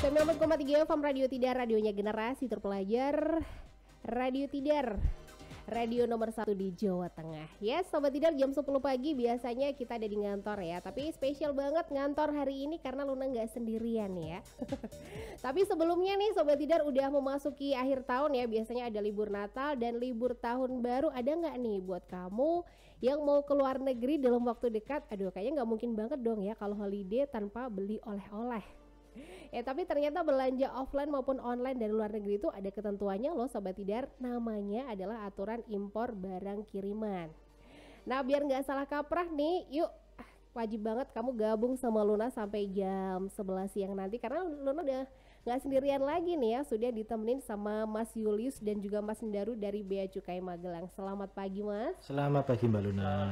94,3 FM Radio Tidar, radionya generasi terpelajar. Radio Tidar, radio nomor 1 di Jawa Tengah. Ya, Sobat Tidar, jam 10 pagi biasanya kita ada di ngantor ya. Tapi spesial banget ngantor hari ini karena Luna nggak sendirian ya. Tapi sebelumnya nih Sobat Tidar, udah memasuki akhir tahun ya. Biasanya ada libur Natal dan libur tahun baru. Ada nggak nih buat kamu yang mau ke luar negeri dalam waktu dekat? Aduh, kayaknya nggak mungkin banget dong ya kalau holiday tanpa beli oleh-oleh. Tapi ternyata belanja offline maupun online dari luar negeri itu ada ketentuannya loh Sobat Tidar. Namanya adalah aturan impor barang kiriman. Nah, biar nggak salah kaprah nih, yuk wajib banget kamu gabung sama Luna sampai jam 11 siang nanti. Karena Luna udah nggak sendirian lagi nih ya, sudah ditemenin sama Mas Julius dan juga Mas Ndaru dari Bea Cukai Magelang. Selamat pagi Mas. Selamat pagi Mbak Luna.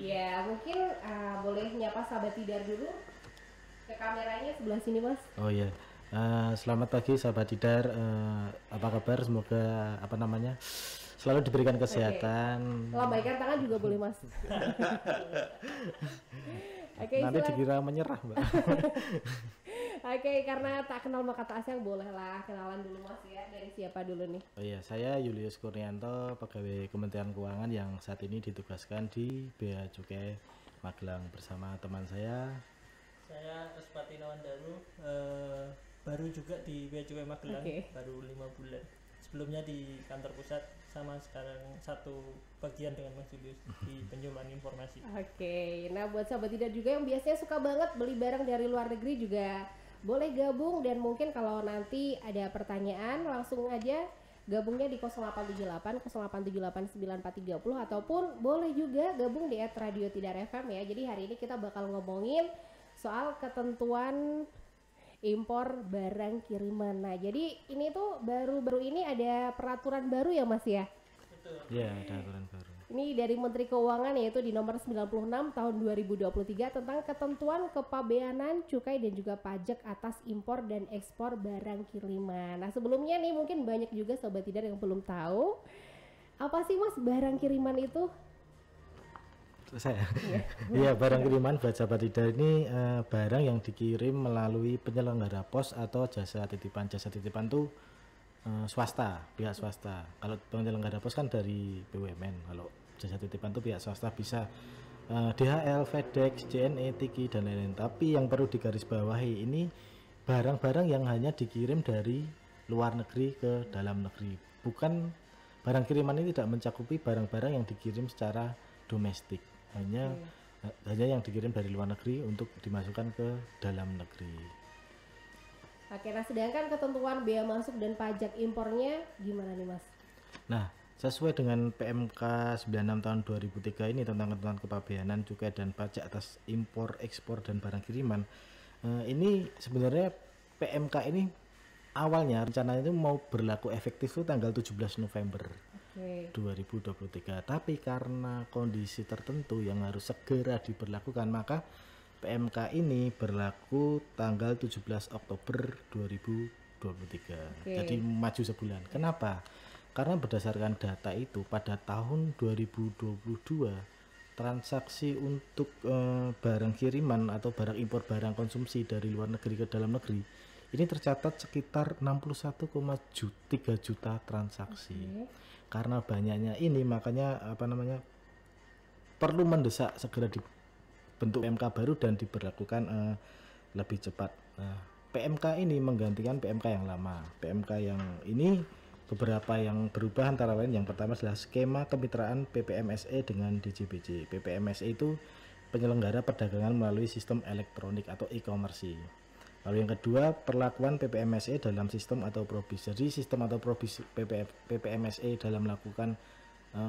Ya, mungkin boleh nyapa Sobat Tidar dulu. Ke kameranya sebelah sini Mas. Oh iya, selamat pagi sahabat Tidar, apa kabar? Semoga selalu diberikan kesehatan. Lambaikan tangan juga boleh Mas. Nanti dikira menyerah Mbak. Karena tak kenal maka tak sayang, bolehlah kenalan dulu Mas ya. Dari siapa dulu nih? Oh iya, saya Julius Kurnianto, pegawai Kementerian Keuangan yang saat ini ditugaskan di Bea Cukai Magelang bersama teman saya. Saya Espatino Andaru, baru juga di Bea Cukai Magelang, baru 5 bulan. Sebelumnya di kantor pusat, sama sekarang satu bagian dengan Mas Julius di penjualan informasi. Nah buat Sobat Tidar juga yang biasanya suka banget beli barang dari luar negeri juga boleh gabung. Dan mungkin kalau nanti ada pertanyaan langsung aja gabungnya di 0878 0878 9430 ataupun boleh juga gabung di @Radio Tidar FM ya. Jadi hari ini kita bakal ngomongin soal ketentuan impor barang kiriman. Nah, jadi ini tuh baru-baru ini ada peraturan baru ya Mas ya? Betul. Iya, ada aturan baru. Ini dari Menteri Keuangan yaitu di nomor 96 tahun 2023 tentang ketentuan kepabeanan cukai dan juga pajak atas impor dan ekspor barang kiriman. Nah, sebelumnya nih mungkin banyak juga Sobat Tidar yang belum tahu apa sih Mas barang kiriman itu? Saya iya, barang kiriman buat sahabat Tidar ini barang yang dikirim melalui penyelenggara pos atau jasa titipan tuh swasta, pihak swasta. Kalau penyelenggara pos kan dari BUMN, kalau jasa titipan tuh pihak swasta, bisa DHL, FedEx, JNE, Tiki dan lain-lain. Tapi yang perlu digarisbawahi ini barang-barang yang hanya dikirim dari luar negeri ke dalam negeri. Bukan, barang kiriman ini tidak mencakupi barang-barang yang dikirim secara domestik. Hanya yang dikirim dari luar negeri untuk dimasukkan ke dalam negeri. Nah sedangkan ketentuan bea masuk dan pajak impornya gimana nih Mas? Nah, sesuai dengan PMK 96 tahun 2003 ini tentang ketentuan kepabeanan cukai dan pajak atas impor, ekspor dan barang kiriman, ini sebenarnya PMK ini awalnya rencananya itu mau berlaku efektif itu tanggal 17 November 2023, tapi karena kondisi tertentu yang harus segera diberlakukan, maka PMK ini berlaku tanggal 17 Oktober 2023. Jadi maju sebulan. Kenapa? Karena berdasarkan data itu pada tahun 2022 transaksi untuk barang kiriman atau barang impor barang konsumsi dari luar negeri ke dalam negeri ini tercatat sekitar 61,3 juta transaksi. Karena banyaknya ini makanya perlu mendesak segera dibentuk PMK baru dan diberlakukan lebih cepat. PMK ini menggantikan PMK yang lama. PMK yang ini beberapa yang berubah, antara lain yang pertama adalah skema kemitraan PPMSE dengan DJBJ. PPMSE itu penyelenggara perdagangan melalui sistem elektronik atau e-commerce. Lalu yang kedua, perlakuan PPMSE dalam sistem atau probis. Jadi sistem atau probis PPMSE dalam melakukan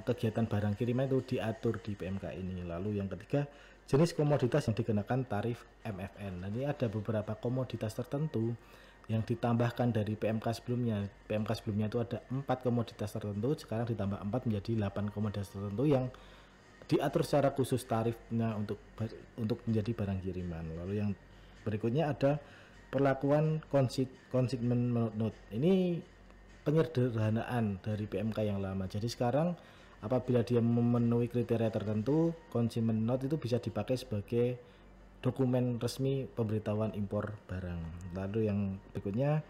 kegiatan barang kiriman itu diatur di PMK ini. Lalu yang ketiga, jenis komoditas yang dikenakan tarif MFN. Nah, ini ada beberapa komoditas tertentu yang ditambahkan dari PMK sebelumnya. PMK sebelumnya itu ada 4 komoditas tertentu, sekarang ditambah 4 menjadi 8 komoditas tertentu yang diatur secara khusus tarifnya untuk menjadi barang kiriman. Lalu yang berikutnya ada perlakuan consignment note. Ini penyederhanaan dari PMK yang lama. Jadi sekarang apabila dia memenuhi kriteria tertentu, consignment note itu bisa dipakai sebagai dokumen resmi pemberitahuan impor barang. Lalu yang berikutnya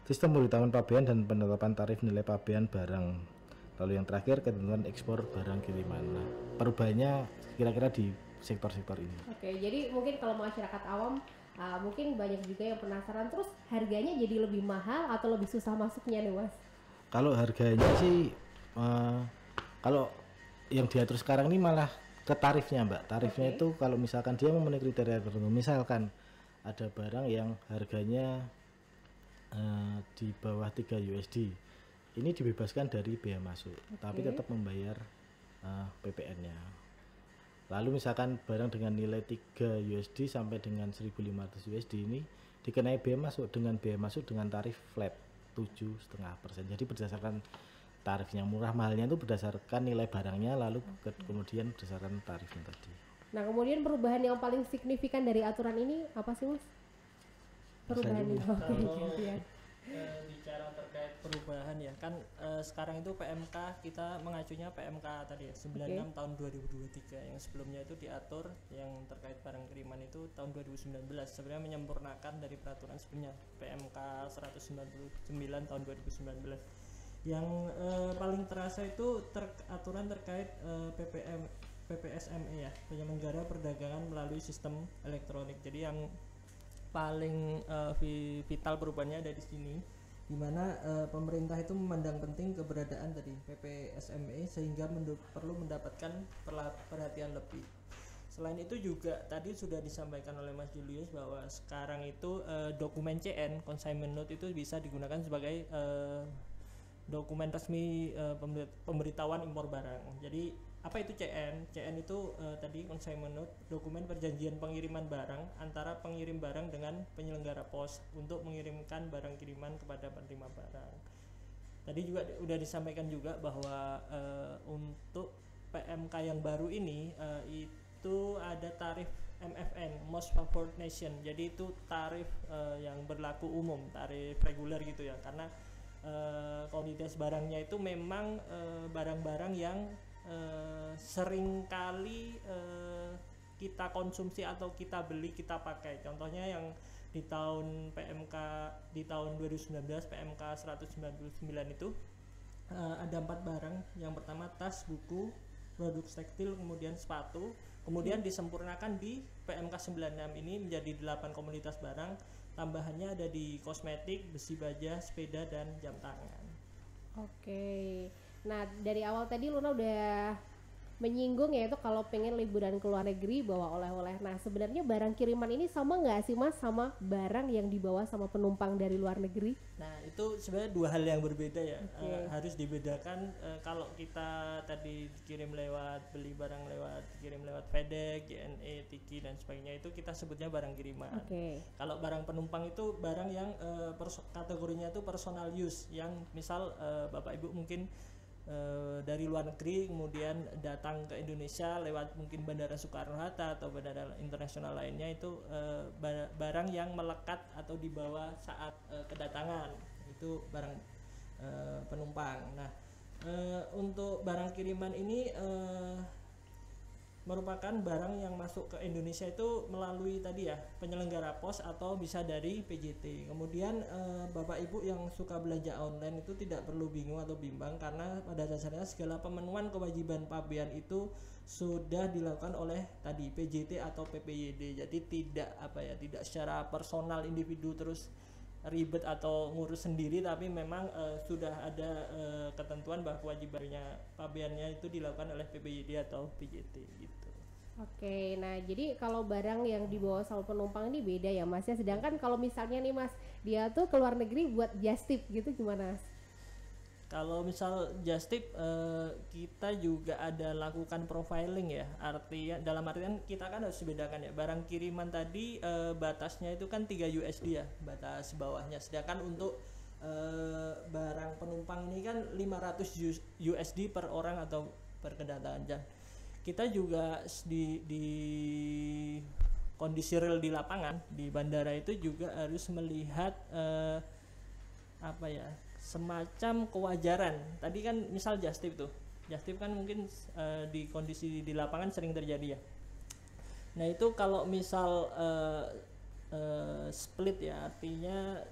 sistem pemberitahuan pabean dan penetapan tarif nilai pabean barang. Lalu yang terakhir ketentuan ekspor barang kiriman. Nah, perubahannya kira-kira di sektor-sektor ini. Oke, jadi mungkin kalau masyarakat awam mungkin banyak juga yang penasaran, terus harganya jadi lebih mahal atau lebih susah masuknya nih Mas? Kalau harganya sih kalau yang diatur sekarang ini malah ke tarifnya Mbak. Tarifnya itu kalau misalkan dia memenuhi kriteria tertentu, misalkan ada barang yang harganya di bawah 3 USD, ini dibebaskan dari bea masuk, tapi tetap membayar PPN-nya. Lalu misalkan barang dengan nilai 3 USD sampai dengan 1.500 USD ini dikenai bea masuk dengan tarif flat 7,5%. Jadi berdasarkan tarifnya, murah mahalnya itu berdasarkan nilai barangnya, lalu kemudian berdasarkan tarifnya tadi. Nah, kemudian perubahan yang paling signifikan dari aturan ini apa sih Mas? Perubahan itu. Bicara terkait perubahan ya kan, sekarang itu PMK kita mengacunya PMK tadi ya 96 tahun 2023, yang sebelumnya itu diatur yang terkait barang kiriman itu tahun 2019, sebenarnya menyempurnakan dari peraturan sebelumnya PMK 199 tahun 2019. Yang paling terasa itu aturan terkait PPSME ya, penyelenggara perdagangan melalui sistem elektronik. Jadi yang paling vital perubahannya ada di sini, di mana pemerintah itu memandang penting keberadaan tadi PPSME sehingga perlu mendapatkan perhatian lebih. Selain itu juga tadi sudah disampaikan oleh Mas Julius bahwa sekarang itu dokumen CN consignment note itu bisa digunakan sebagai dokumen resmi pemberitahuan impor barang. Jadi apa itu CN? CN itu tadi consignment note, dokumen perjanjian pengiriman barang antara pengirim barang dengan penyelenggara pos untuk mengirimkan barang kiriman kepada penerima barang. Tadi juga udah disampaikan juga bahwa untuk PMK yang baru ini itu ada tarif MFN, Most Favored Nation. Jadi itu tarif yang berlaku umum, tarif reguler gitu ya, karena komoditas barangnya itu memang barang-barang yang seringkali kita konsumsi atau kita beli, kita pakai. Contohnya yang di tahun PMK di tahun 2019 PMK 199 itu ada 4 barang. Yang pertama tas, buku, produk tekstil, kemudian sepatu. Kemudian disempurnakan di PMK 96 ini menjadi 8 komoditas barang. Tambahannya ada di kosmetik, besi baja, sepeda, dan jam tangan. Oke. Nah, dari awal tadi Luna udah menyinggung ya itu kalau pengen liburan ke luar negeri bawa oleh-oleh. Nah, sebenarnya barang kiriman ini sama nggak sih Mas sama barang yang dibawa sama penumpang dari luar negeri? Nah, itu sebenarnya dua hal yang berbeda ya. Harus dibedakan. Kalau kita tadi beli barang dikirim lewat FedEx, JNE, Tiki dan sebagainya, itu kita sebutnya barang kiriman. Kalau barang penumpang itu barang yang kategorinya itu personal use, yang misal Bapak Ibu mungkin dari luar negeri kemudian datang ke Indonesia lewat mungkin Bandara Soekarno-Hatta atau bandara internasional lainnya, itu barang yang melekat atau dibawa saat kedatangan, itu barang penumpang. Nah, untuk barang kiriman ini merupakan barang yang masuk ke Indonesia itu melalui tadi ya penyelenggara pos atau bisa dari PJT. Kemudian Bapak Ibu yang suka belanja online itu tidak perlu bingung atau bimbang, karena pada dasarnya segala pemenuhan kewajiban pabean itu sudah dilakukan oleh tadi PJT atau PPYD. Jadi tidak secara personal individu terus ribet atau ngurus sendiri, tapi memang sudah ada ketentuan bahwa kewajibannya pabeannya itu dilakukan oleh PPYD atau PJT gitu. Oke, nah jadi kalau barang yang dibawa sama penumpang ini beda ya Mas ya, sedangkan kalau misalnya nih Mas dia tuh ke luar negeri buat just tip gitu gimana Mas? Kalau misal just tip kita juga ada lakukan profiling ya, dalam artian kita kan harus bedakan ya, barang kiriman tadi batasnya itu kan 3 USD ya batas bawahnya, sedangkan untuk barang penumpang ini kan 500 USD per orang atau per kedatangan. Kita juga di kondisi real di lapangan di bandara itu juga harus melihat semacam kewajaran. Tadi kan misal just tip kan mungkin di kondisi di lapangan sering terjadi ya. Nah itu kalau misal split ya, artinya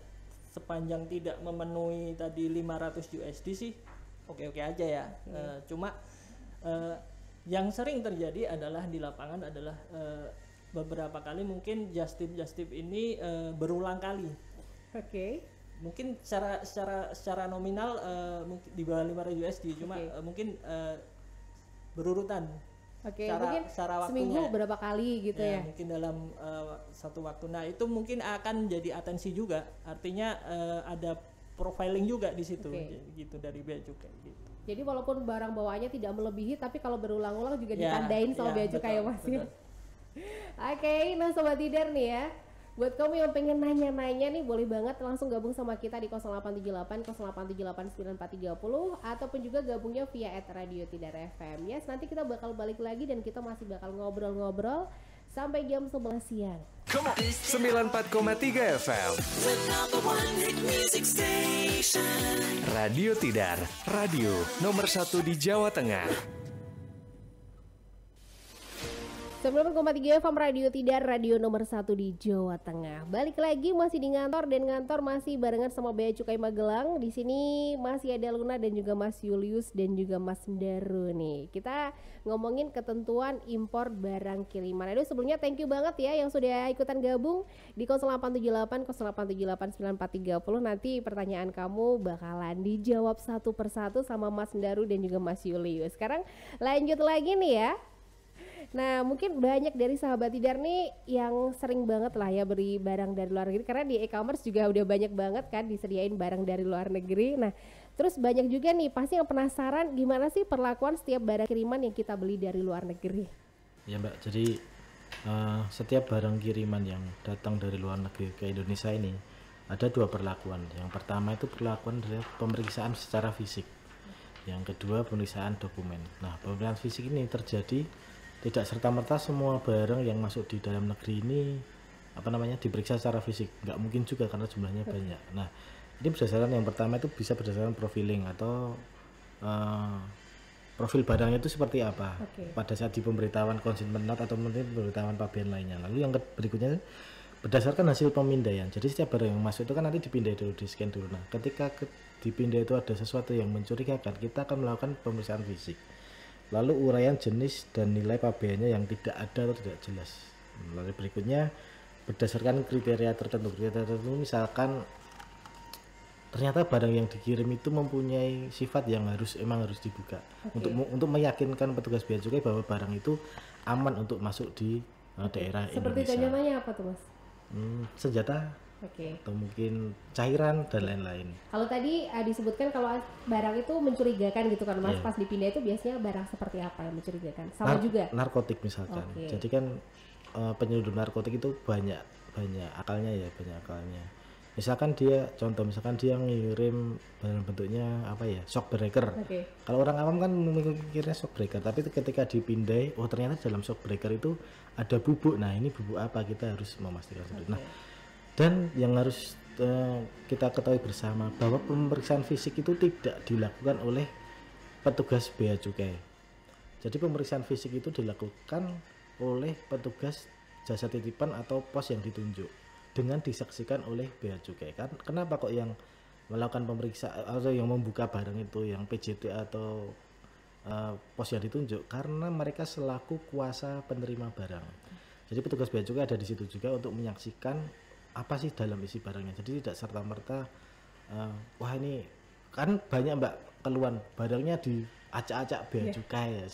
sepanjang tidak memenuhi tadi 500 USD sih oke-oke aja ya. Cuma yang sering terjadi adalah di lapangan adalah beberapa kali mungkin just tip ini berulang kali. Mungkin secara nominal mungkin di bawah 500 USD, cuma mungkin berurutan. Mungkin secara seminggu waktunya, berapa kali gitu ya? Mungkin dalam satu waktu. Nah itu mungkin akan jadi atensi juga, artinya ada profiling juga di situ, gitu dari bea cukai gitu. Jadi walaupun barang bawaannya tidak melebihi, tapi kalau berulang-ulang juga ditandain sama bea cukai ya Mas. Nah Sobat Tidar nih ya, buat kamu yang pengen nanya-nanya nih, boleh banget langsung gabung sama kita di 0878 0878 9430 ataupun juga gabungnya via @Radio Tidar FM. Yes, nanti kita bakal balik lagi dan kita masih bakal ngobrol-ngobrol sampai jam 11 siang. 94,3 FM. Radio Tidar, radio nomor 1 di Jawa Tengah. 94,3 FM Radio Tidar, radio nomor 1 di Jawa Tengah. Balik lagi masih di ngantor, dan ngantor masih barengan sama Bea Cukai Magelang. Di sini masih ada Luna dan juga Mas Julius dan juga Mas Daru nih. Kita ngomongin ketentuan impor barang kiriman. Aduh, sebelumnya thank you banget ya yang sudah ikutan gabung di 0878 0878 9430. Nanti pertanyaan kamu bakalan dijawab satu persatu sama Mas Daru dan juga Mas Julius. Sekarang lanjut lagi nih ya. Nah mungkin banyak dari sahabat Tidar nih yang sering banget lah ya beli barang dari luar negeri, karena di e-commerce juga udah banyak banget kan disediain barang dari luar negeri. Nah terus banyak juga nih pasti yang penasaran gimana sih perlakuan setiap barang kiriman yang kita beli dari luar negeri. Ya Mbak, jadi setiap barang kiriman yang datang dari luar negeri ke Indonesia ini ada dua perlakuan. Yang pertama itu perlakuan dari pemeriksaan secara fisik, yang kedua pemeriksaan dokumen. Nah pemeriksaan fisik ini terjadi tidak serta-merta semua barang yang masuk di dalam negeri ini diperiksa secara fisik, nggak mungkin juga karena jumlahnya banyak. Nah ini berdasarkan, yang pertama itu bisa berdasarkan profiling atau profil barangnya itu seperti apa pada saat di pemberitahuan consignment note atau pemberitahuan pabean lainnya. Lalu yang berikutnya berdasarkan hasil pemindaian. Jadi setiap barang yang masuk itu kan nanti dipindai dulu, di scan dulu. Nah ketika dipindai itu ada sesuatu yang mencurigakan, kita akan melakukan pemeriksaan fisik. Lalu uraian jenis dan nilai pabeannya yang tidak ada atau tidak jelas. Lalu berikutnya berdasarkan kriteria tertentu. Misalkan ternyata barang yang dikirim itu mempunyai sifat yang harus dibuka untuk meyakinkan petugas bea cukai bahwa barang itu aman untuk masuk di daerah Indonesia. Seperti contohnya apa tuh Mas? Senjata, atau mungkin cairan dan lain-lain. Kalau tadi disebutkan kalau barang itu mencurigakan gitu kan Mas, pas dipindah itu biasanya barang seperti apa yang mencurigakan? Sama juga narkotik misalkan. Jadi kan penyelundup narkotik itu banyak akalnya. Misalkan dia ngirim barang bentuknya shock breaker. Kalau orang awam kan mikirnya shock breaker, tapi ketika dipindai, ternyata dalam shock breaker itu ada bubuk. Nah ini bubuk apa, kita harus memastikan. Nah dan yang harus kita ketahui bersama bahwa pemeriksaan fisik itu tidak dilakukan oleh petugas bea cukai. Jadi pemeriksaan fisik itu dilakukan oleh petugas jasa titipan atau pos yang ditunjuk dengan disaksikan oleh bea cukai. Kan kenapa kok yang melakukan pemeriksaan atau yang membuka barang itu yang PJT atau pos yang ditunjuk? Karena mereka selaku kuasa penerima barang. Jadi petugas bea cukai ada di situ juga untuk menyaksikan apa sih dalam isi barangnya. Jadi tidak serta-merta wah ini kan banyak Mbak keluhan barangnya diacak-acak bea cukai ya.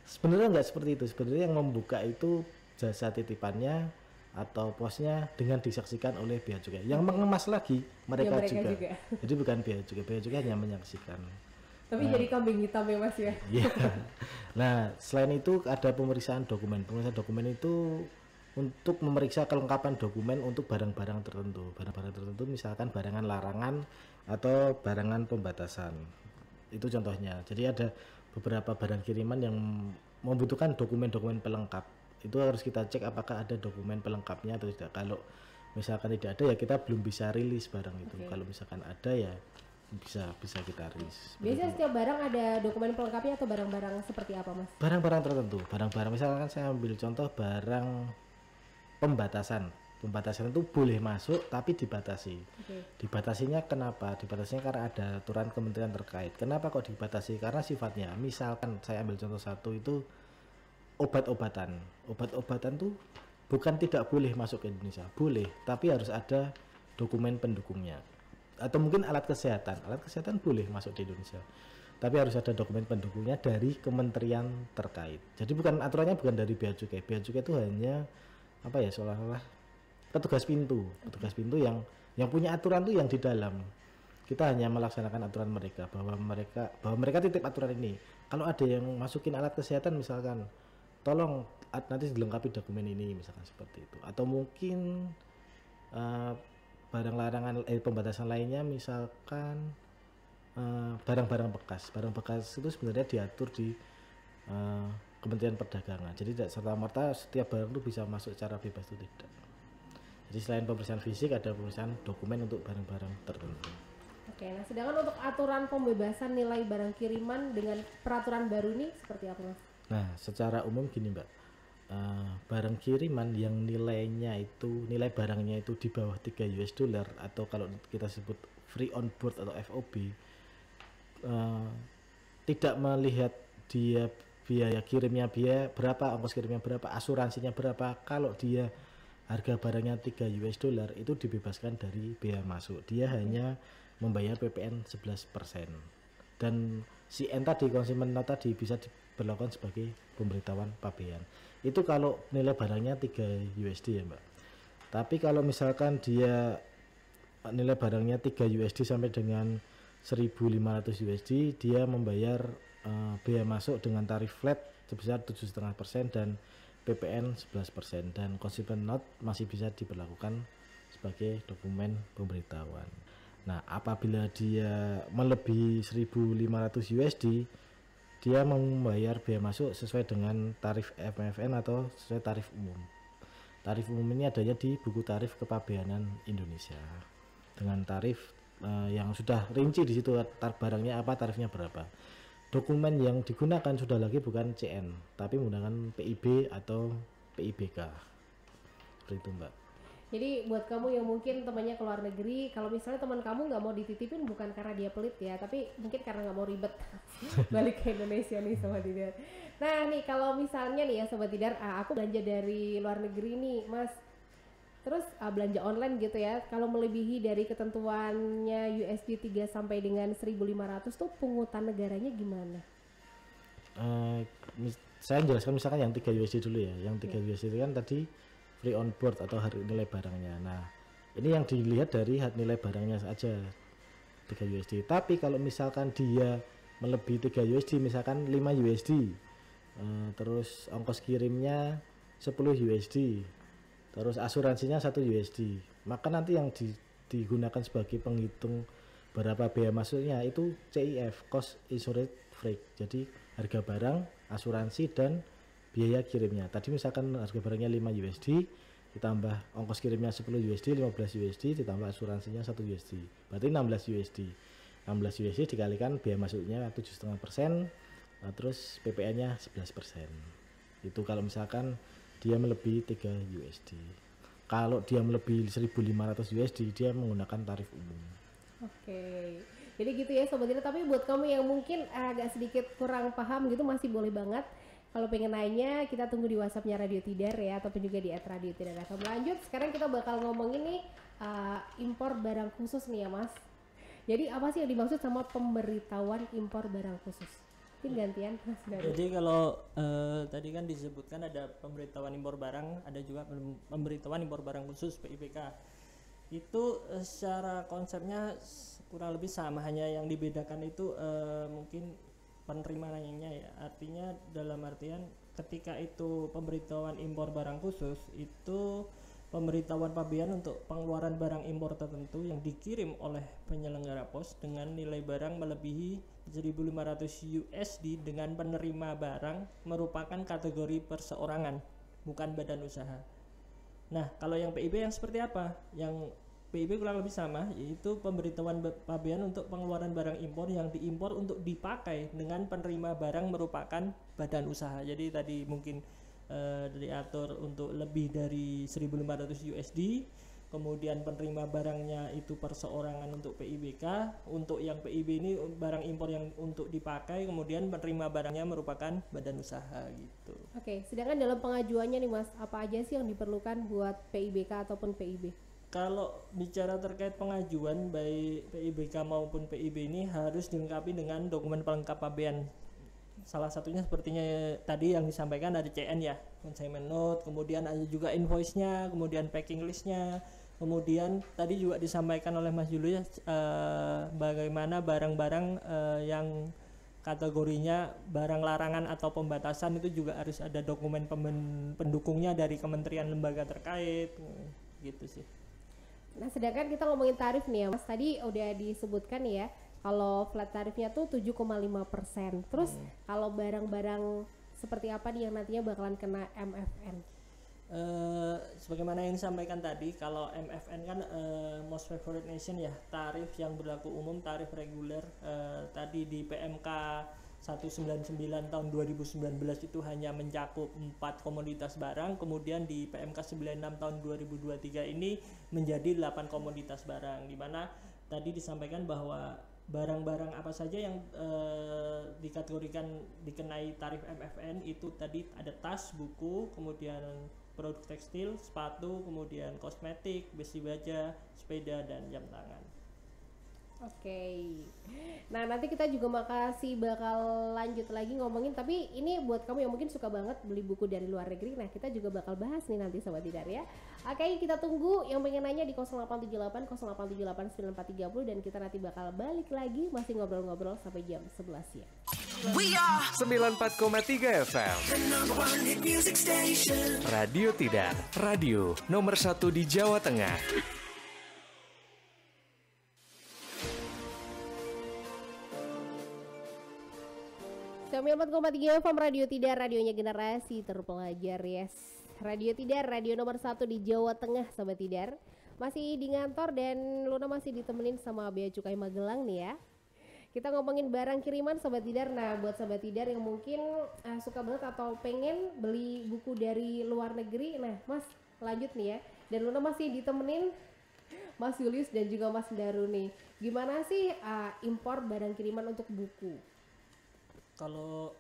Sebenarnya nggak seperti itu. Sebenarnya yang membuka itu jasa titipannya atau posnya dengan disaksikan oleh bea cukai. Yang mengemas lagi mereka juga. Jadi bukan bea cukai hanya menyaksikan. Tapi jadi kambing hitam ya Mas ya. Iya. Nah selain itu ada pemeriksaan dokumen. Pemeriksaan dokumen itu untuk memeriksa kelengkapan dokumen untuk barang-barang tertentu. Barang-barang tertentu misalkan barangan larangan atau barangan pembatasan. Itu contohnya. Jadi ada beberapa barang kiriman yang membutuhkan dokumen-dokumen pelengkap. Itu harus kita cek apakah ada dokumen pelengkapnya atau tidak. Kalau misalkan tidak ada ya kita belum bisa rilis barang itu. Kalau misalkan ada ya bisa kita rilis. Biasanya setiap barang ada dokumen pelengkapnya atau barang-barang seperti apa, Mas? Barang-barang tertentu, barang-barang misalkan saya ambil contoh barang pembatasan itu boleh masuk tapi dibatasi. Dibatasinya kenapa? Dibatasinya karena ada aturan kementerian terkait. Kenapa kok dibatasi? Karena sifatnya, misalkan saya ambil contoh satu itu obat-obatan tuh bukan tidak boleh masuk ke Indonesia, boleh, tapi harus ada dokumen pendukungnya. Atau mungkin alat kesehatan boleh masuk di Indonesia, tapi harus ada dokumen pendukungnya dari kementerian terkait. Jadi aturannya bukan dari bea cukai itu hanya apa ya, seolah-olah petugas pintu yang punya aturan tuh yang di dalam. Kita hanya melaksanakan aturan mereka, bahwa mereka titip aturan ini. Kalau ada yang masukin alat kesehatan misalkan, tolong nanti dilengkapi dokumen ini, misalkan seperti itu. Atau mungkin barang larangan pembatasan lainnya, misalkan barang-barang bekas itu sebenarnya diatur di Kementerian Perdagangan. Jadi tidak serta-merta setiap barang itu bisa masuk secara bebas, itu tidak. Jadi selain pemeriksaan fisik ada pemeriksaan dokumen untuk barang-barang tertentu. Oke, nah sedangkan untuk aturan pembebasan nilai barang kiriman dengan peraturan baru ini seperti apa, Mas? Nah, secara umum gini, Mbak. Barang kiriman yang nilai barangnya itu di bawah 3 US dollar, atau kalau kita sebut free on board atau FOB, tidak melihat dia biaya kirimnya berapa, ongkos kirimnya berapa, asuransinya berapa. Kalau dia harga barangnya 3 US dollar itu dibebaskan dari bea masuk. Dia hanya membayar PPN 11%. Dan CN tadi, consignment note tadi, bisa diberlakukan sebagai pemberitahuan pabean. Itu kalau nilai barangnya 3 USD ya, Mbak. Tapi kalau misalkan dia nilai barangnya 3 USD sampai dengan 1.500 USD, dia membayar bea masuk dengan tarif flat sebesar 7,5% dan PPN 11%, dan consignment note masih bisa diberlakukan sebagai dokumen pemberitahuan. Nah, apabila dia melebihi 1.500 USD, dia membayar bea masuk sesuai dengan tarif FMFN atau sesuai tarif umum. Tarif umum ini adanya di buku tarif kepabeanan Indonesia dengan tarif yang sudah rinci di situ, barangnya apa, tarifnya berapa. Dokumen yang digunakan sudah lagi bukan CN, tapi menggunakan PIB atau PIBK. Seperti itu, Mbak. Jadi buat kamu yang mungkin temannya ke luar negeri, kalau misalnya teman kamu nggak mau dititipin bukan karena dia pelit ya, tapi mungkin karena nggak mau ribet balik ke Indonesia nih Sobat Tidar. Nah nih kalau misalnya nih ya Sobat Tidar, aku belanja dari luar negeri nih Mas, terus belanja online gitu ya, kalau melebihi dari ketentuannya USD 3 sampai dengan 1.500 tuh pungutan negaranya gimana? Saya jelaskan misalkan yang 3 USD dulu ya. Yang 3 USD itu kan tadi free on board atau harga nilai barangnya. Nah, ini yang dilihat dari nilai barangnya saja 3 USD. Tapi kalau misalkan dia melebihi 3 USD, misalkan 5 USD, terus ongkos kirimnya 10 USD, terus asuransinya 1 USD, maka nanti yang digunakan sebagai penghitung berapa bea masuknya itu CIF, cost insurance freight. Jadi harga barang, asuransi, dan biaya kirimnya. Tadi misalkan harga barangnya 5 USD, ditambah ongkos kirimnya 10 USD, 15 USD, ditambah asuransinya 1 USD, berarti 16 USD. 16 USD dikalikan biaya masuknya 7,5%, terus PPN-nya 11%. Itu kalau misalkan dia melebihi 3 USD. Kalau dia melebihi 1.500 USD, dia menggunakan tarif umum. Oke. Jadi gitu ya Sobat Tidar, tapi buat kamu yang mungkin agak sedikit kurang paham gitu masih boleh banget. Kalau pengen nanya, kita tunggu di WhatsApp-nya Radio Tidar ya, ataupun juga di @radiotidar. Lanjut, sekarang kita bakal ngomongin nih impor barang khusus nih ya Mas. Jadi apa sih yang dimaksud sama pemberitahuan impor barang khusus? Mungkin gantian Mas Daru. Jadi kalau tadi kan disebutkan ada pemberitahuan impor barang, ada juga pemberitahuan impor barang khusus PIBK. Itu secara konsepnya kurang lebih sama, hanya yang dibedakan itu mungkin penerimaannya ya. Artinya dalam artian ketika itu pemberitahuan impor barang khusus, itu pemberitahuan pabean untuk pengeluaran barang impor tertentu yang dikirim oleh penyelenggara pos dengan nilai barang melebihi 1.500 USD dengan penerima barang merupakan kategori perseorangan, bukan badan usaha. Nah, kalau yang PIB yang seperti apa? Yang PIB kurang lebih sama, yaitu pemberitahuan pabean untuk pengeluaran barang impor yang diimpor untuk dipakai dengan penerima barang merupakan badan usaha. Jadi tadi mungkin diatur untuk lebih dari 1.500 USD, kemudian penerima barangnya itu perseorangan untuk PIBK. Untuk yang PIB ini barang impor yang untuk dipakai, kemudian penerima barangnya merupakan badan usaha gitu. Oke, sedangkan dalam pengajuannya nih Mas, apa aja sih yang diperlukan buat PIBK ataupun PIB? Kalau bicara terkait pengajuan baik PIBK maupun PIB ini harus dilengkapi dengan dokumen pelengkap pabean. Salah satunya sepertinya tadi yang disampaikan ada CN ya, consignment note, kemudian ada juga invoice-nya, kemudian packing list-nya, kemudian tadi juga disampaikan oleh Mas Julius bagaimana barang-barang yang kategorinya barang larangan atau pembatasan itu juga harus ada dokumen pendukungnya dari kementerian lembaga terkait gitu sih. Nah, sedangkan kita ngomongin tarif nih ya Mas, tadi udah disebutkan ya kalau flat tarifnya tuh 7,5%. Terus kalau barang-barang seperti apa nih yang nantinya bakalan kena MFN? Sebagaimana yang disampaikan tadi, kalau MFN kan most favored nation ya, tarif yang berlaku umum, tarif reguler. Tadi di PMK 199 tahun 2019 itu hanya mencakup 4 komoditas barang, kemudian di PMK 96 tahun 2023 ini menjadi 8 komoditas barang, di mana tadi disampaikan bahwa barang-barang apa saja yang dikategorikan dikenai tarif MFN itu tadi ada tas, buku, kemudian produk tekstil, sepatu, kemudian kosmetik, besi baja, sepeda, dan jam tangan. Oke. Nah, nanti kita juga bakal lanjut lagi ngomongin, tapi ini buat kamu yang mungkin suka banget beli buku dari luar negeri. Nah, kita juga bakal bahas nih nanti Sobat Tidar ya. Oke, kita tunggu yang pengen nanya di 0878 0878 9430 dan kita nanti bakal balik lagi masih ngobrol-ngobrol sampai jam 11 ya. 94,3 FM Radio Tidar, radio nomor 1 di Jawa Tengah. 94,3 FM Radio Tidar, radionya generasi terpelajar, yes. Radio Tidar, radio nomor 1 di Jawa Tengah, Sobat Tidar. Masih di ngantor dan Luna masih ditemenin sama Bea Cukai Magelang nih ya. Kita ngomongin barang kiriman Sobat Tidar. Nah, buat Sobat Tidar yang mungkin suka banget atau pengen beli buku dari luar negeri, nah Mas lanjut nih ya. Dan Luna masih ditemenin Mas Julius dan juga Mas Daru nih. Gimana sih impor barang kiriman untuk buku? Kalau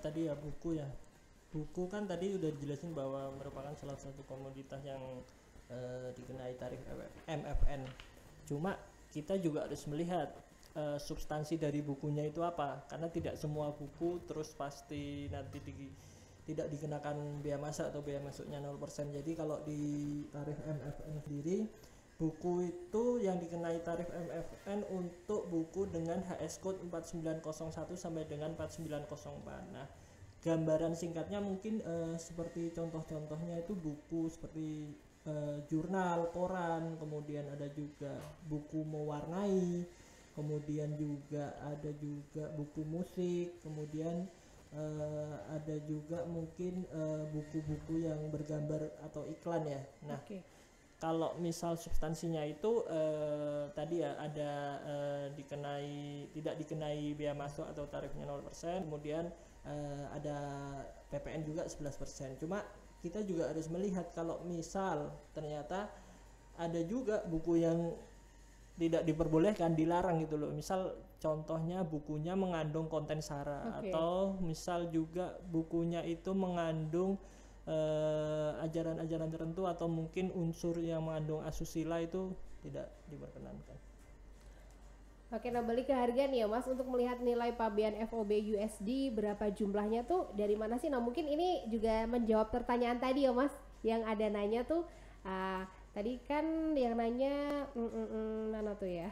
tadi ya buku kan tadi udah dijelasin bahwa merupakan salah satu komoditas yang dikenai tarif MFN. Cuma kita juga harus melihat substansi dari bukunya itu apa, karena tidak semua buku terus pasti nanti tidak dikenakan biaya masuk atau biaya masuknya 0%. Jadi kalau di tarif MFN sendiri, buku itu yang dikenai tarif MFN untuk buku dengan HS code 4901 sampai dengan 4904. Nah, gambaran singkatnya mungkin seperti contoh-contohnya itu buku seperti jurnal, koran, kemudian ada juga buku mewarnai, kemudian juga ada juga buku musik, kemudian ada juga mungkin buku-buku yang bergambar atau iklan ya. Nah, kalau misal substansinya itu tadi ya ada tidak dikenai biaya masuk atau tarifnya 0%, kemudian ada PPN juga 11%. Cuma kita juga harus melihat kalau misal ternyata ada juga buku yang tidak diperbolehkan, dilarang gitu loh. Misal contohnya bukunya mengandung konten sara, atau misal juga bukunya itu mengandung ajaran-ajaran tertentu atau mungkin unsur yang mengandung asusila, itu tidak diperkenankan. Oke, nah balik ke harga nih ya Mas, untuk melihat nilai pabean FOB USD berapa jumlahnya tuh dari mana sih? Nah mungkin ini juga menjawab pertanyaan tadi ya Mas, yang ada nanya tuh tadi kan yang nanya mana tuh ya?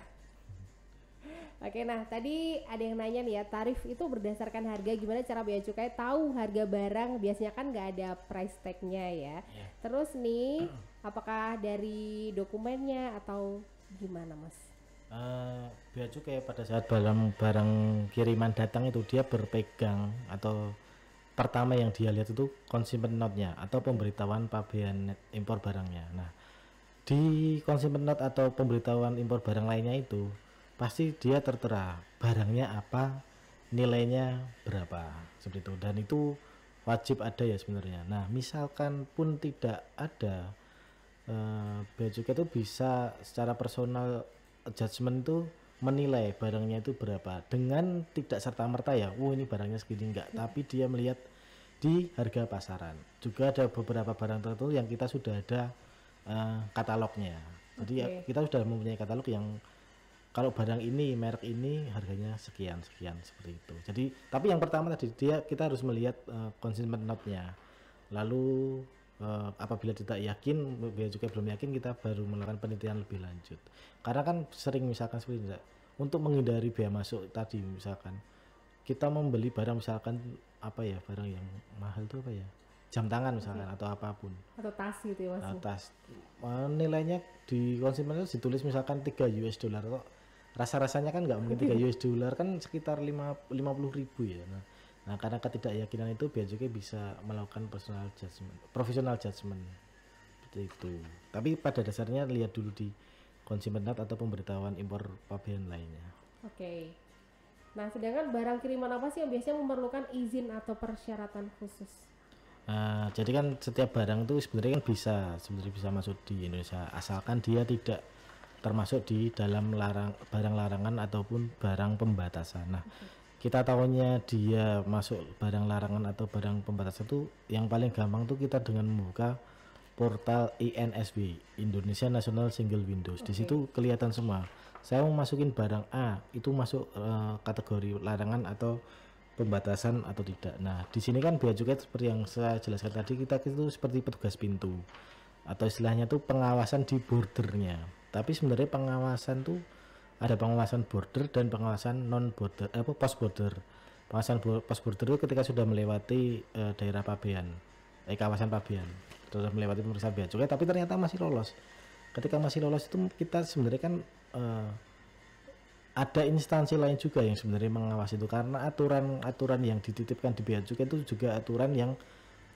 Oke, nah tadi ada yang nanya nih ya, tarif itu berdasarkan harga, gimana cara bea cukai tahu harga barang? Biasanya kan nggak ada price tag-nya ya. Terus nih, apakah dari dokumennya atau gimana Mas? Bea cukai pada saat barang kiriman datang itu dia berpegang atau pertama yang dia lihat itu consignment note-nya atau pemberitahuan pabean impor barangnya. Nah, Di consumer note atau pemberitahuan impor barang lainnya itu pasti dia tertera barangnya apa, nilainya berapa, seperti itu. Dan itu wajib ada ya sebenarnya. Nah, misalkan pun tidak ada, bea cukai itu bisa secara personal judgment itu menilai barangnya itu berapa dengan tidak serta-merta ya, ini barangnya segini enggak, tapi dia melihat di harga pasaran. Juga ada beberapa barang tertentu yang kita sudah ada katalognya. Jadi ya, kita sudah mempunyai katalog yang kalau barang ini merek ini harganya sekian seperti itu. Jadi tapi yang pertama tadi kita harus melihat consumer note-nya. Lalu apabila tidak yakin, bea cukai belum yakin, kita baru melakukan penelitian lebih lanjut. Karena kan sering misalkan seperti itu, untuk menghindari bea masuk tadi, misalkan kita membeli barang misalkan apa ya, barang yang mahal itu apa ya, jam tangan misalkan atau apapun, atau tas gitu ya Mas. tas nilainya di konsumen itu ditulis misalkan 3 US dollar, kok rasa-rasanya kan nggak mungkin 3 US dollar, kan sekitar 50.000 ya. Nah, karena ketidakyakinan itu bea cukai bisa melakukan professional judgment seperti itu. Tapi pada dasarnya lihat dulu di consumer note atau pemberitahuan impor pabean lainnya. Oke. Nah, sedangkan barang kiriman apa sih yang biasanya memerlukan izin atau persyaratan khusus? Jadi kan setiap barang itu sebenarnya kan bisa masuk di Indonesia asalkan dia tidak termasuk di dalam barang larangan ataupun barang pembatasan. Nah, kita tahunya dia masuk barang larangan atau barang pembatasan itu yang paling gampang tuh kita dengan membuka portal INSW, Indonesia National Single Windows. Di situ kelihatan semua. Saya mau masukin barang A, itu masuk kategori larangan atau pembatasan atau tidak. Nah, di sini kan bea cukai seperti yang saya jelaskan tadi, kita itu seperti petugas pintu atau istilahnya tuh pengawasan di bordernya. Tapi sebenarnya pengawasan tuh ada pengawasan border dan pengawasan non border, post border. Pengawasan post border itu ketika sudah melewati daerah pabean, kawasan pabean, sudah melewati pemeriksaan bea cukai tapi ternyata masih lolos. Ketika masih lolos itu kita sebenarnya kan ada instansi lain juga yang sebenarnya mengawasi itu, karena aturan yang dititipkan di bea cukai itu juga aturan yang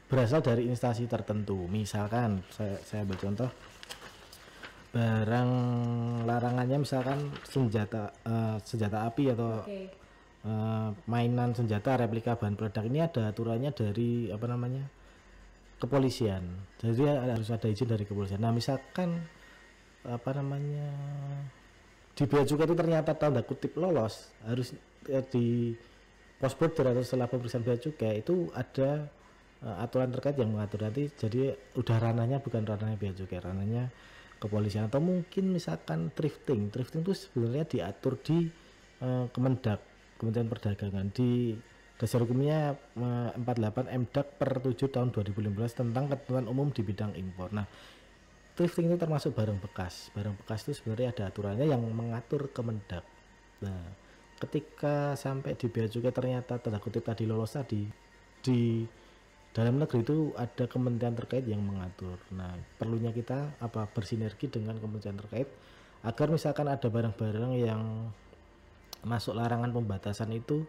berasal dari instansi tertentu. Misalkan saya ambil contoh barang larangannya misalkan senjata api atau mainan senjata replika bahan peledak, ini ada aturannya dari kepolisian. Jadi harus ada izin dari kepolisian. Nah, misalkan di bea cukai itu ternyata tanda kutip lolos, harus di post border atau setelah pemeriksaan bea cukai itu ada aturan terkait yang mengatur. Nanti jadi udah ranahnya bukan ranahnya bea cukai, ranahnya kepolisian. Atau mungkin misalkan thrifting itu sebenarnya diatur di Kemendak, Kementerian Perdagangan, di dasar hukumnya 48 MDAK per 7 tahun 2015 tentang ketentuan umum di bidang impor. Nah, thrifting itu termasuk barang bekas itu sebenarnya ada aturannya yang mengatur Kemendak. Nah, ketika sampai di bea cukai ternyata tanda kutip tadi lolos tadi, di dalam negeri itu ada kementerian terkait yang mengatur. Nah, perlunya kita bersinergi dengan kementerian terkait agar misalkan ada barang-barang yang masuk larangan pembatasan itu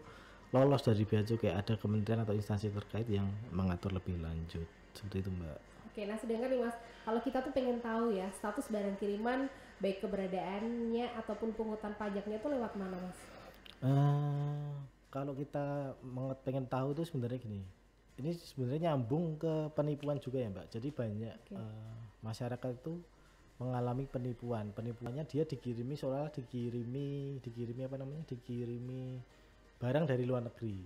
lolos dari bea cukai, ada kementerian atau instansi terkait yang mengatur lebih lanjut. Seperti itu, Mbak. Oke, nah sedangkan nih Mas, kalau kita tuh pengen tahu ya status barang kiriman, baik keberadaannya ataupun pungutan pajaknya tuh lewat mana, Mas? Kalau kita pengen tahu tuh sebenarnya gini, ini sebenarnya nyambung ke penipuan juga ya, Mbak. Jadi banyak masyarakat itu mengalami penipuannya dia dikirimi seolah dikirimi barang dari luar negeri,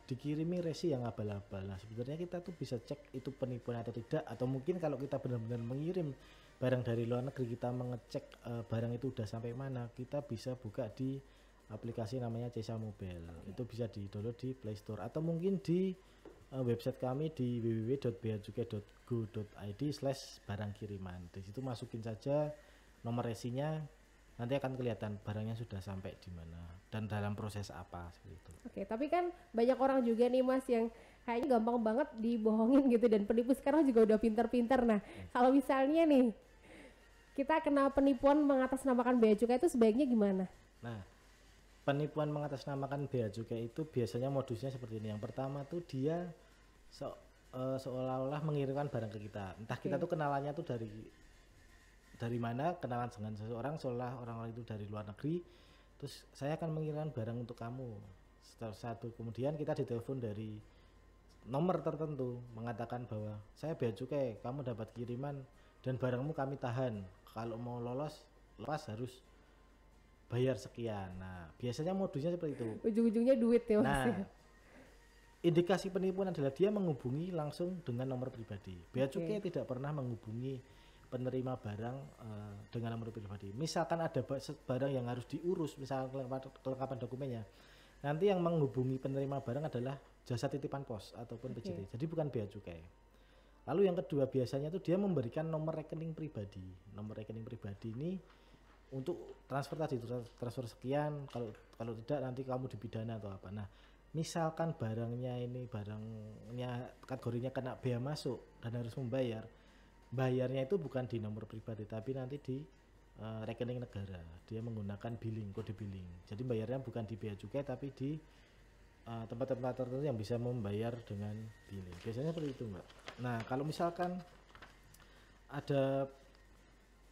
dikirimi resi yang abal-abal. Nah, sebenarnya kita tuh bisa cek itu penipuan atau tidak, atau mungkin kalau kita benar-benar mengirim barang dari luar negeri, kita mengecek barang itu udah sampai mana, kita bisa buka di aplikasi namanya Cesa Mobile. Itu bisa di-download di Play Store atau mungkin di website kami di www.beacukai.go.id/barang kiriman. Di situ masukin saja nomor resinya, nanti akan kelihatan barangnya sudah sampai di mana dan dalam proses apa seperti itu. Oke, tapi kan banyak orang juga nih Mas yang kayaknya gampang banget dibohongin gitu, dan penipu sekarang juga udah pinter-pinter. Nah, kalau misalnya nih kita kena penipuan mengatasnamakan bea cukai itu sebaiknya gimana? Nah, penipuan mengatasnamakan bea cukai itu biasanya modusnya seperti ini. Yang pertama tuh dia seolah-olah mengirimkan barang ke kita. Entah kita tuh kenalannya tuh dari dari mana, kenalan dengan seseorang seolah orang itu dari luar negeri, terus saya akan mengirimkan barang untuk kamu. Setelah satu kemudian kita ditelepon dari nomor tertentu mengatakan bahwa saya bea cukai, kamu dapat kiriman dan barangmu kami tahan, kalau mau lepas harus bayar sekian. Nah biasanya modusnya seperti itu, Ujung-ujungnya duit ya Mas. nah indikasi penipuan adalah dia menghubungi langsung dengan nomor pribadi. Bea cukai tidak pernah menghubungi penerima barang dengan nomor pribadi. Misalkan ada barang yang harus diurus, misalkan kelengkapan dokumennya, nanti yang menghubungi penerima barang adalah jasa titipan pos ataupun PJT. Jadi bukan bea cukai. Lalu yang kedua biasanya itu dia memberikan nomor rekening pribadi. Nomor rekening pribadi ini untuk transfer tadi, transfer sekian, kalau tidak nanti kamu dipidana atau apa. Nah misalkan barangnya kategorinya kena bea masuk dan harus bayarnya itu bukan di nomor pribadi tapi nanti di rekening negara. Dia menggunakan kode billing. Jadi bayarnya bukan di bea cukai tapi di tempat-tempat tertentu yang bisa membayar dengan billing. Biasanya seperti itu, Mbak. Nah kalau misalkan ada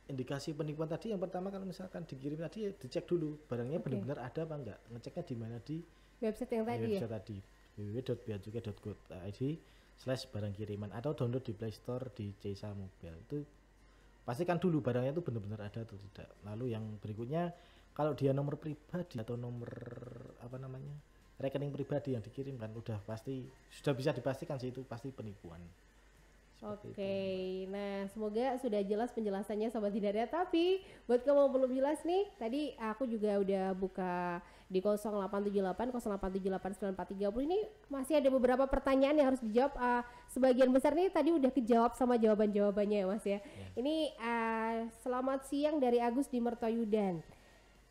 indikasi penipuan tadi, yang pertama kalau misalkan dikirim tadi dicek dulu barangnya benar-benar ada apa enggak. Ngeceknya di mana? Di Website yang tadi ya? Website tadi www.beacukai.go.id/barang kiriman atau download di Play Store di Ceisa Mobile. Itu pastikan dulu barangnya itu benar-benar ada atau tidak. Lalu yang berikutnya kalau dia nomor pribadi atau nomor rekening pribadi yang dikirimkan sudah bisa dipastikan sih itu pasti penipuan. Oke, nah semoga sudah jelas penjelasannya Sobat Tidar ya. Tapi buat kamu belum jelas nih, tadi aku juga udah buka di 0878 0878 9430 ini masih ada beberapa pertanyaan yang harus dijawab. Sebagian besar nih tadi udah kejawab sama jawaban-jawabannya ya Mas ya. Ini selamat siang dari Agus di Mertoyudan.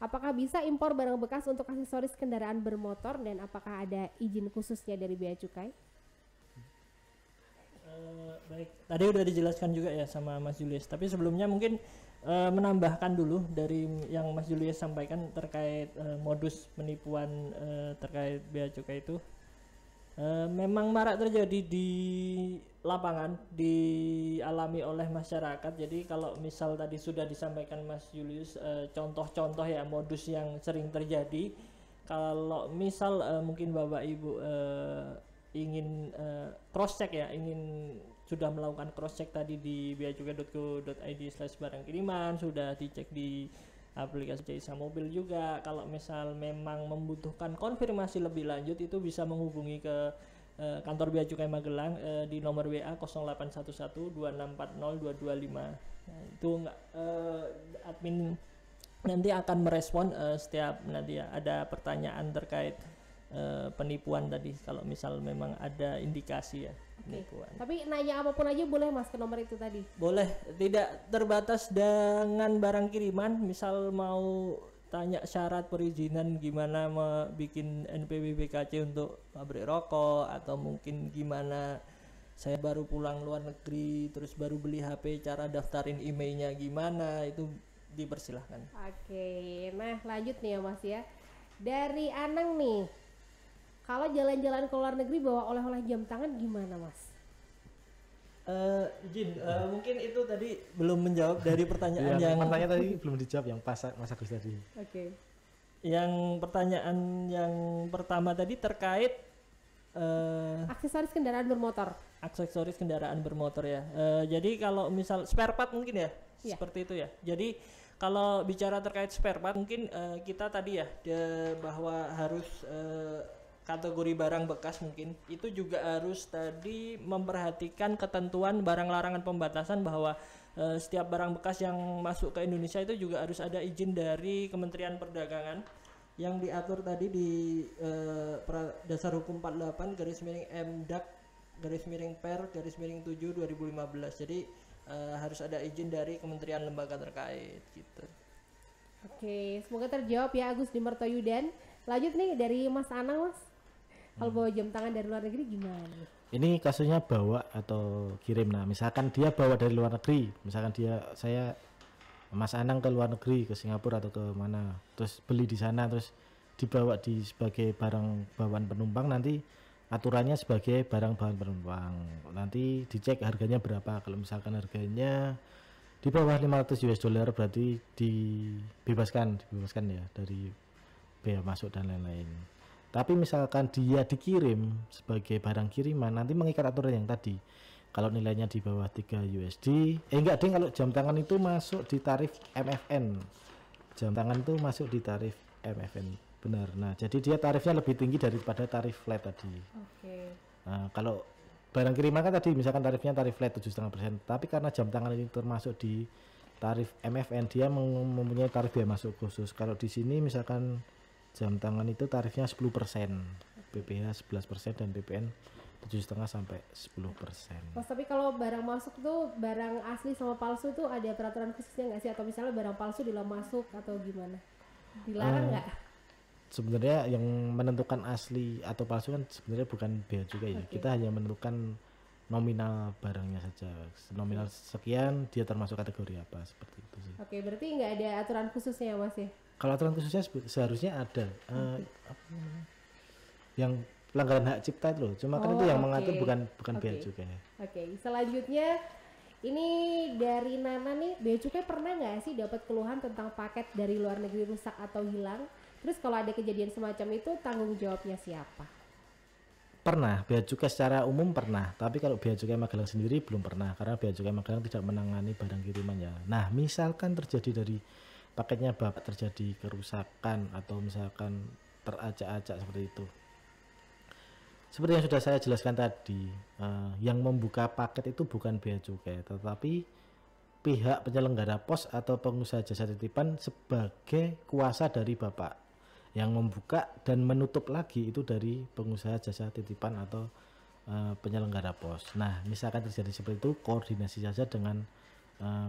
Apakah bisa impor barang bekas untuk aksesoris kendaraan bermotor dan apakah ada izin khususnya dari Bea Cukai? Baik, tadi udah dijelaskan juga ya sama Mas Julius. Tapi sebelumnya mungkin menambahkan dulu dari yang Mas Julius sampaikan terkait modus penipuan terkait bea cukai itu. Memang marak terjadi di lapangan, dialami oleh masyarakat. Jadi kalau misal tadi sudah disampaikan Mas Julius contoh-contoh ya modus yang sering terjadi. Kalau misal mungkin Bapak Ibu ingin cross check ya, ingin sudah melakukan cross check tadi di beacukai.go.id/barang kiriman, sudah dicek di aplikasi Ceisa Mobil juga. Kalau misal memang membutuhkan konfirmasi lebih lanjut itu bisa menghubungi ke kantor Bea Cukai Magelang di nomor WA 081126402225. Nah, itu admin nanti akan merespon setiap nanti ya ada pertanyaan terkait penipuan tadi kalau misal memang ada indikasi ya penipuan. Tapi nanya apapun aja boleh Mas ke nomor itu tadi? Boleh, tidak terbatas dengan barang kiriman. Misal mau tanya syarat perizinan gimana mau bikin NPWP-KC untuk pabrik rokok, atau mungkin gimana saya baru pulang luar negeri terus baru beli HP, cara daftarin emailnya gimana, itu dipersilahkan. Oke, nah lanjut nih ya Mas ya. Dari Anang nih, kalau jalan-jalan ke luar negeri bawa oleh-oleh jam tangan gimana Mas? Mungkin itu tadi belum menjawab dari pertanyaan yang pertanyaan tadi belum dijawab yang Mas Agus tadi. Oke. Yang pertanyaan yang pertama tadi terkait aksesoris kendaraan bermotor. Aksesoris kendaraan bermotor ya. Jadi kalau misal spare part mungkin ya, seperti itu ya. Jadi kalau bicara terkait spare part mungkin kita tadi ya bahwa harus kategori barang bekas, mungkin itu juga harus tadi memperhatikan ketentuan barang larangan pembatasan bahwa setiap barang bekas yang masuk ke Indonesia itu juga harus ada izin dari Kementerian Perdagangan yang diatur tadi di Dasar Hukum 48/MDAK/Per/7 Jadi harus ada izin dari kementerian lembaga terkait gitu. Oke, semoga terjawab ya Agus di Mertoyudan. Lanjut nih dari Mas Anang Mas. Kalau bawa jam tangan dari luar negeri gimana? Ini kasusnya bawa atau kirim. Nah, misalkan dia bawa dari luar negeri, misalkan Mas Anang ke luar negeri, ke Singapura atau ke mana, terus beli di sana, terus dibawa sebagai barang bawaan penumpang, nanti aturannya sebagai barang bawaan penumpang. Nanti dicek harganya berapa. Kalau misalkan harganya Di bawah 500 US dollar berarti dibebaskan ya dari bea masuk dan lain-lain. Tapi misalkan dia dikirim sebagai barang kiriman, nanti mengikat aturan yang tadi. Kalau nilainya di bawah 3 USD, enggak deh, kalau jam tangan itu masuk di tarif MFN. Jam tangan itu masuk di tarif MFN, benar. Nah, jadi dia tarifnya lebih tinggi daripada tarif flat tadi. Nah, kalau barang kiriman kan tadi misalkan tarifnya tarif flat 7,5%, tapi karena jam tangan ini termasuk di tarif MFN, dia mempunyai tarif bea masuk khusus. Kalau di sini misalkan jam tangan itu tarifnya 10%, PPh 11% dan PPN 7,5 sampai 10%. Mas, tapi kalau barang masuk tuh barang asli sama palsu tuh ada peraturan khususnya nggak sih, atau misalnya barang palsu dilarang masuk atau gimana? Dilarang nggak? Sebenarnya yang menentukan asli atau palsu kan sebenarnya bukan bea juga ya. Kita hanya menentukan nominal barangnya saja. Nominal sekian dia termasuk kategori apa, seperti itu sih. Berarti nggak ada aturan khususnya ya Mas ya? Kalau aturan khususnya seharusnya ada. Apa namanya? Yang pelanggaran hak cipta itu loh. Cuma kan itu yang mengatur bukan bea cukai. Selanjutnya ini dari Nana nih, bea cukai pernah nggak sih dapat keluhan tentang paket dari luar negeri rusak atau hilang? Terus kalau ada kejadian semacam itu tanggung jawabnya siapa? Pernah, bea cukai secara umum pernah, tapi kalau bea cukai Magelang sendiri belum pernah, karena bea cukai Magelang tidak menangani barang kirimannya. Nah, misalkan terjadi dari paketnya Bapak terjadi kerusakan atau misalkan teracak-acak seperti itu. Seperti yang sudah saya jelaskan tadi, yang membuka paket itu bukan bea cukai, tetapi pihak penyelenggara pos atau pengusaha jasa titipan sebagai kuasa dari Bapak. Yang membuka dan menutup lagi itu dari pengusaha jasa titipan atau penyelenggara pos. Nah, misalkan terjadi seperti itu, koordinasi saja dengan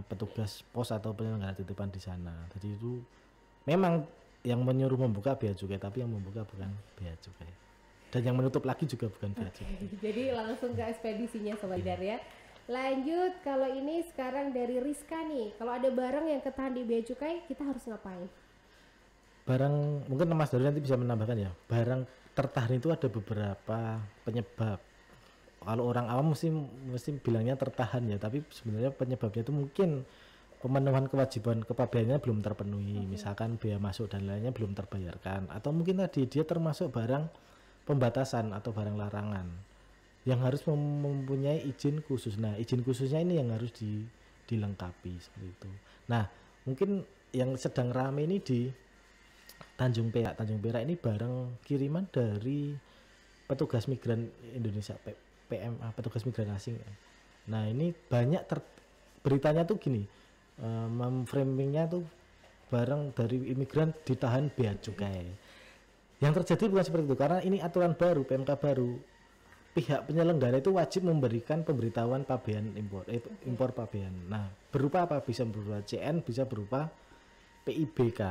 petugas pos atau penyelenggara titipan di sana. Jadi itu memang yang menyuruh membuka bea cukai, tapi yang membuka bukan bea cukai. Dan yang menutup lagi juga bukan bea cukai. Jadi langsung ke ekspedisinya Sobat Tidar ya. Lanjut, kalau ini sekarang dari Rizka nih. Kalau ada barang yang ketahan di bea cukai, kita harus ngapain? Barang, mungkin Mas Daru nanti bisa menambahkan ya, barang tertahan itu ada beberapa penyebab. Kalau orang awam mesti bilangnya tertahan ya, tapi sebenarnya penyebabnya itu mungkin pemenuhan kewajiban kepabeannya belum terpenuhi, misalkan bea masuk dan lainnya belum terbayarkan, atau mungkin tadi dia termasuk barang pembatasan atau barang larangan yang harus mempunyai izin khusus. Nah, izin khususnya ini yang harus dilengkapi seperti itu. Nah, mungkin yang sedang rame ini di Tanjung Perak. Tanjung Perak ini barang kiriman dari petugas migran Indonesia, PMA, petugas migran asing. Nah, ini banyak beritanya tuh gini, framingnya tuh barang dari imigran ditahan bea cukai. Yang terjadi bukan seperti itu, karena ini aturan baru, PMK baru. Pihak penyelenggara itu wajib memberikan pemberitahuan pabean impor pabean. Nah, berupa apa? Bisa berupa CN, bisa berupa PIBK.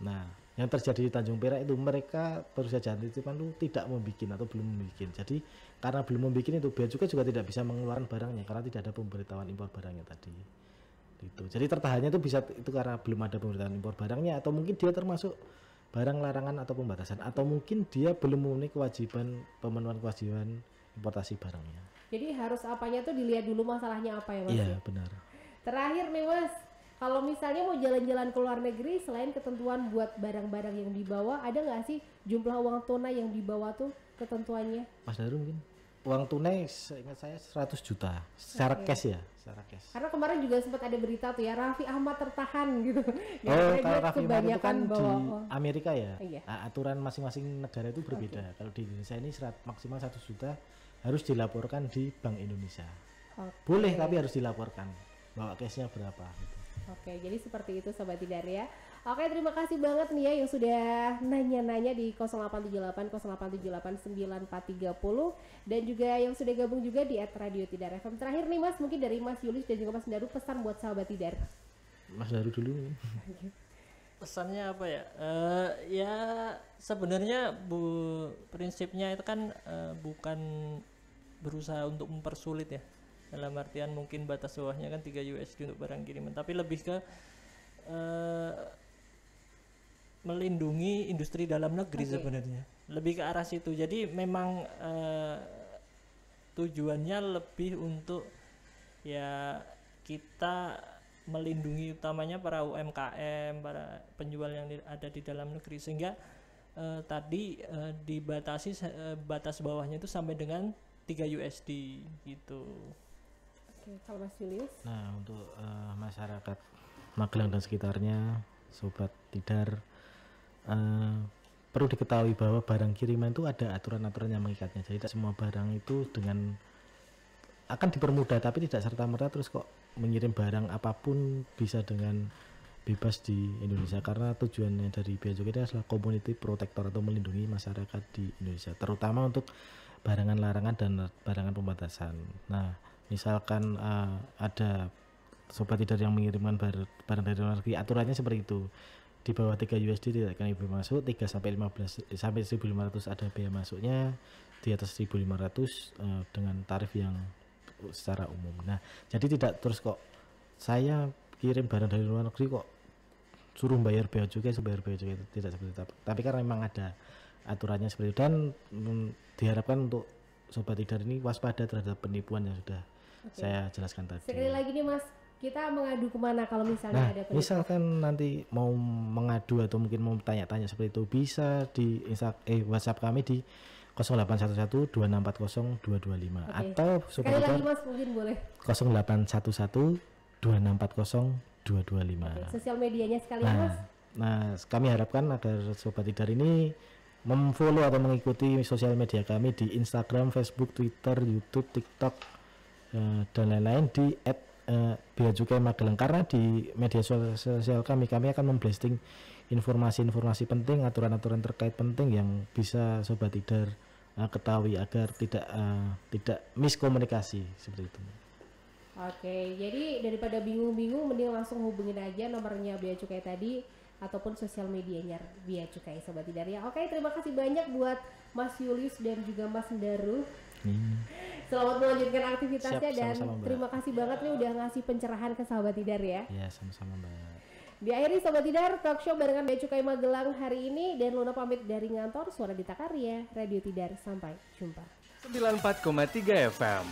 Nah, yang terjadi di Tanjung Perak itu mereka perusahaan jasa titipan itu tidak membuat atau belum membuat. Jadi karena belum membuat itu bea cukai juga tidak bisa mengeluarkan barangnya karena tidak ada pemberitahuan impor barangnya tadi. Gitu. Jadi tertahannya itu bisa itu karena belum ada pemberitahuan impor barangnya, atau mungkin dia termasuk barang larangan atau pembatasan, atau mungkin dia belum memenuhi pemenuhan kewajiban importasi barangnya. Jadi harus apanya tuh dilihat dulu masalahnya apa ya Mas? Iya, benar. Terakhir nih Mas, kalau misalnya mau jalan-jalan ke luar negeri, selain ketentuan buat barang-barang yang dibawa, ada nggak sih jumlah uang tunai yang dibawa tuh ketentuannya? Mas Daru mungkin uang tunai seingat saya 100 juta secara cash ya, secara cash. Karena kemarin juga sempat ada berita tuh ya, Raffi Ahmad tertahan gitu. Kalau Raffi Ahmad itu kan di Amerika ya. Iya. Nah, aturan masing-masing negara itu berbeda. Kalau di Indonesia ini maksimal 100 juta harus dilaporkan di Bank Indonesia. Boleh tapi harus dilaporkan bawa cashnya berapa gitu. Oke, jadi seperti itu Sobat Tidar ya. Oke, terima kasih banget nih ya yang sudah nanya-nanya di 0878 0878 9430 dan juga yang sudah gabung juga di @radio-tidar FM. Terakhir nih Mas, mungkin dari Mas Yulis dan juga Mas Daru, pesan buat sahabat Tidar. Mas Daru dulu. Pesannya apa ya? Ya sebenarnya prinsipnya itu kan bukan berusaha untuk mempersulit ya. Dalam artian mungkin batas bawahnya kan 3 USD untuk barang kiriman, tapi lebih ke melindungi industri dalam negeri sebenarnya. Lebih ke arah situ. Jadi memang tujuannya lebih untuk ya kita melindungi utamanya para UMKM, para penjual yang ada di dalam negeri, sehingga tadi dibatasi batas bawahnya itu sampai dengan 3 USD gitu. Oke, kalau Mas Julius? Nah, untuk masyarakat Magelang dan sekitarnya, Sobat Tidar, perlu diketahui bahwa barang kiriman itu ada aturan-aturan yang mengikatnya. Jadi tidak semua barang itu akan dipermudah, tapi tidak serta-merta terus kok mengirim barang apapun bisa dengan bebas di Indonesia, karena tujuannya dari Bea Cukai adalah community protector atau melindungi masyarakat di Indonesia, terutama untuk barangan larangan dan barangan pembatasan. Nah, misalkan ada Sobat Tidar yang mengirimkan barang dari luar negeri, aturannya seperti itu. Di bawah 3 USD tidak akan bea masuk, 3 sampai 1.500 ada bea masuknya, di atas 1.500 dengan tarif yang secara umum. Nah, jadi tidak terus kok saya kirim barang dari luar negeri kok suruh bayar bea cukai, tidak seperti itu. Tapi karena memang ada aturannya seperti itu, dan diharapkan untuk Sobat Tidar ini waspada terhadap penipuan yang sudah saya jelaskan tadi. Sekali lagi nih Mas, kita mengadu kemana kalau misalnya ada penipuan? Misalkan nanti mau mengadu atau mungkin mau tanya-tanya seperti itu, bisa di WhatsApp kami di 0811 2640 225. Atau sekali lagi Mas, mungkin boleh 0811 2640 225. Sosial medianya sekalian Mas. Nah, kami harapkan agar Sobat Tidar ini memfollow atau mengikuti sosial media kami di Instagram, Facebook, Twitter, YouTube, TikTok, dan lain-lain di Bea Cukai Magelang, karena di media sosial kami akan memblasting informasi-informasi penting, aturan-aturan terkait penting yang bisa Sobat Tidar ketahui agar tidak miskomunikasi seperti itu. Oke, jadi daripada bingung-bingung mending langsung hubungin aja nomornya Bea Cukai tadi ataupun sosial medianya Bea Cukai, Sobat Tidar ya. Oke, terima kasih banyak buat Mas Julius dan juga Mas Ndaru. Selamat melanjutkan aktivitasnya. Siap, dan sama-sama, Mbak. Terima kasih banget nih udah ngasih pencerahan ke Sobat Tidar ya. Ya, sama-sama, Mbak. Diakhiri Sobat Tidar, talk show barengan Bea Cukai Magelang hari ini, dan Luna pamit dari ngantor Suara Dita Karya, Radio Tidar. Sampai jumpa. 94,3 FM